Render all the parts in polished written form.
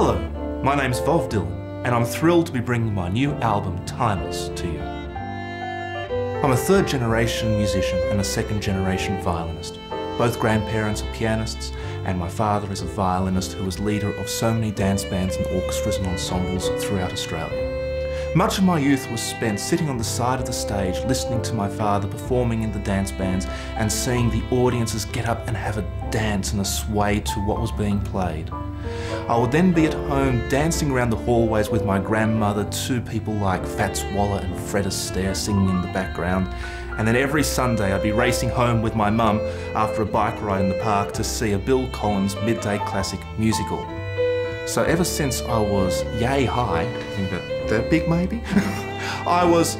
Hello, my name's Vov Dylan, and I'm thrilled to be bringing my new album, Timeless, to you. I'm a third-generation musician and a second-generation violinist. Both grandparents are pianists, and my father is a violinist who was leader of so many dance bands and orchestras and ensembles throughout Australia. Much of my youth was spent sitting on the side of the stage listening to my father performing in the dance bands and seeing the audiences get up and have a dance and a sway to what was being played. I would then be at home dancing around the hallways with my grandmother to people like Fats Waller and Fred Astaire singing in the background, and then every Sunday I'd be racing home with my mum after a bike ride in the park to see a Bill Collins midday classic musical. So ever since I was yay high, I think that big maybe, I was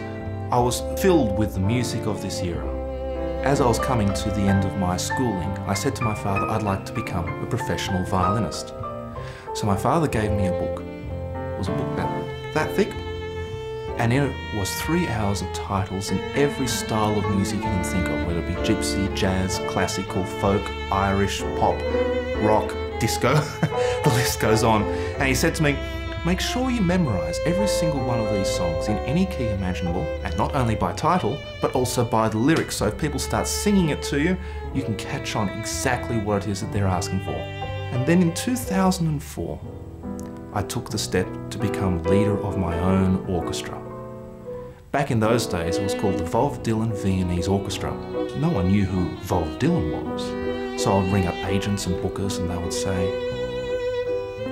filled with the music of this era. As I was coming to the end of my schooling, I said to my father I'd like to become a professional violinist. So my father gave me a book. It was a book that thick, and in it was 3 hours of titles in every style of music you can think of, whether it be gypsy, jazz, classical, folk, Irish, pop, rock, disco, the list goes on. And he said to me, make sure you memorise every single one of these songs in any key imaginable, and not only by title, but also by the lyrics, so if people start singing it to you, you can catch on exactly what it is that they're asking for. And then in 2004, I took the step to become leader of my own orchestra. Back in those days, it was called the Vov Dylan Viennese Orchestra. No one knew who Vov Dylan was. So I'd ring up agents and bookers and they would say,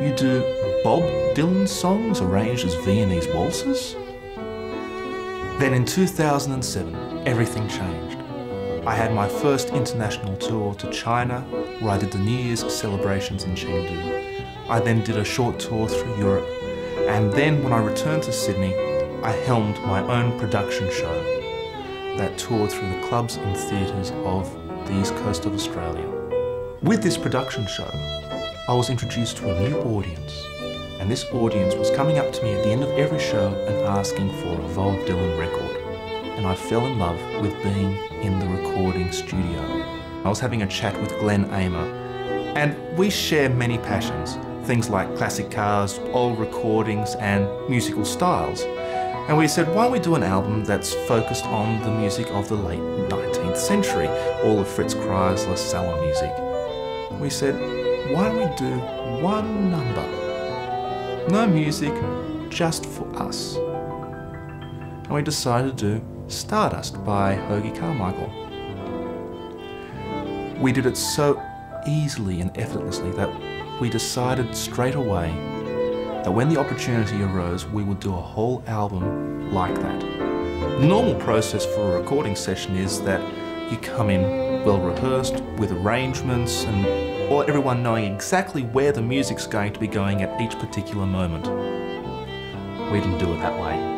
you do Bob Dylan songs arranged as Viennese waltzes? Then in 2007, everything changed. I had my first international tour to China, where I did the New Year's celebrations in Chengdu. I then did a short tour through Europe, and then when I returned to Sydney, I helmed my own production show that toured through the clubs and theatres of the east coast of Australia. With this production show, I was introduced to a new audience, and this audience was coming up to me at the end of every show and asking for a Vov Dylan record. And I fell in love with being in the recording studio. I was having a chat with Glenn Amer, and we share many passions, things like classic cars, old recordings and musical styles. And we said, why don't we do an album that's focused on the music of the late 19th century, all of Fritz Kreisler, Salon music. We said, why don't we do one number? No music, just for us. And we decided to do Stardust by Hoagy Carmichael. We did it so easily and effortlessly that we decided straight away that when the opportunity arose, we would do a whole album like that. The normal process for a recording session is that you come in well rehearsed with arrangements and everyone knowing exactly where the music's going to be going at each particular moment. We didn't do it that way.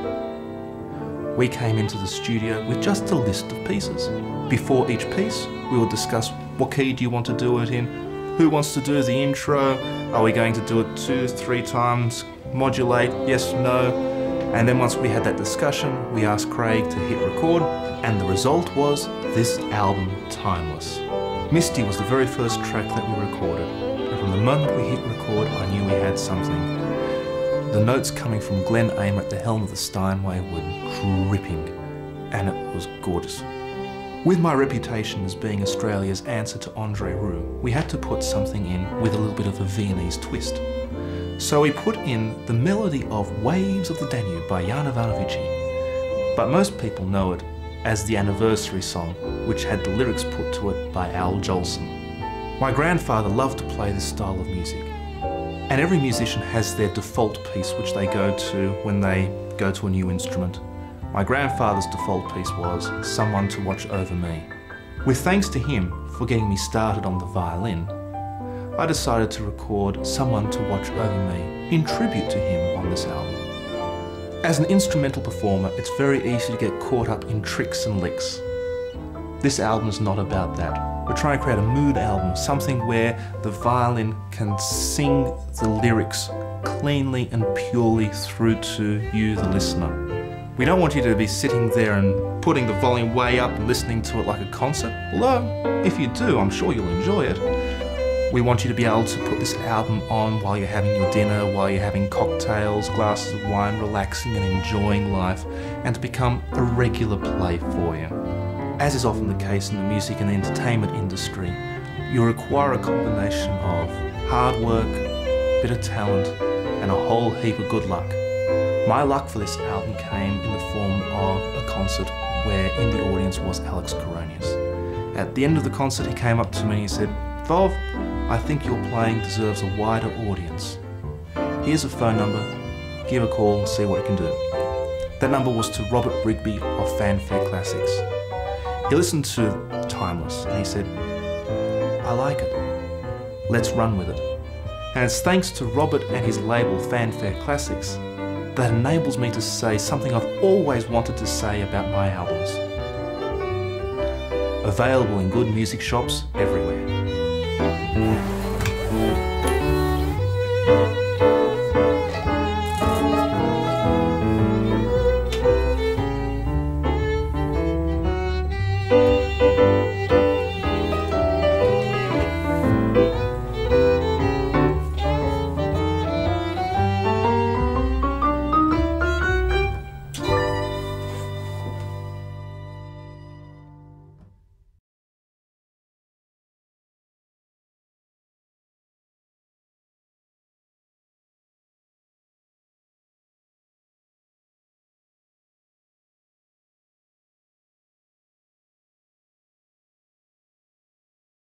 We came into the studio with just a list of pieces. Before each piece, we would discuss what key do you want to do it in, who wants to do the intro, are we going to do it 2, 3 times, modulate, yes, no, and then once we had that discussion, we asked Craig to hit record, and the result was this album, Timeless. Misty was the very first track that we recorded, and from the moment we hit record, I knew we had something. The notes coming from Glenn Amer at the helm of the Steinway were dripping, and it was gorgeous. With my reputation as being Australia's answer to Andre Rieu, we had to put something in with a little bit of a Viennese twist. So we put in the melody of Waves of the Danube by Jan Ivanovici, but most people know it as the anniversary song, which had the lyrics put to it by Al Jolson. My grandfather loved to play this style of music. And every musician has their default piece which they go to when they go to a new instrument. My grandfather's default piece was Someone to Watch Over Me. With thanks to him for getting me started on the violin, I decided to record Someone to Watch Over Me in tribute to him on this album. As an instrumental performer, it's very easy to get caught up in tricks and licks. This album is not about that. We're trying to create a mood album, something where the violin can sing the lyrics cleanly and purely through to you, the listener. We don't want you to be sitting there and putting the volume way up and listening to it like a concert, although if you do, I'm sure you'll enjoy it. We want you to be able to put this album on while you're having your dinner, while you're having cocktails, glasses of wine, relaxing and enjoying life, and to become a regular play for you. As is often the case in the music and entertainment industry, you require a combination of hard work, a bit of talent, and a whole heap of good luck. My luck for this album came in the form of a concert where in the audience was Alex Coronius. At the end of the concert he came up to me and he said, "Vov, I think your playing deserves a wider audience. Here's a phone number, give a call and see what you can do." That number was to Robert Rigby of Fanfare Classics. He listened to Timeless and he said, "I like it, let's run with it." And it's thanks to Robert and his label Fanfare Classics that enables me to say something I've always wanted to say about my albums. Available in good music shops everywhere.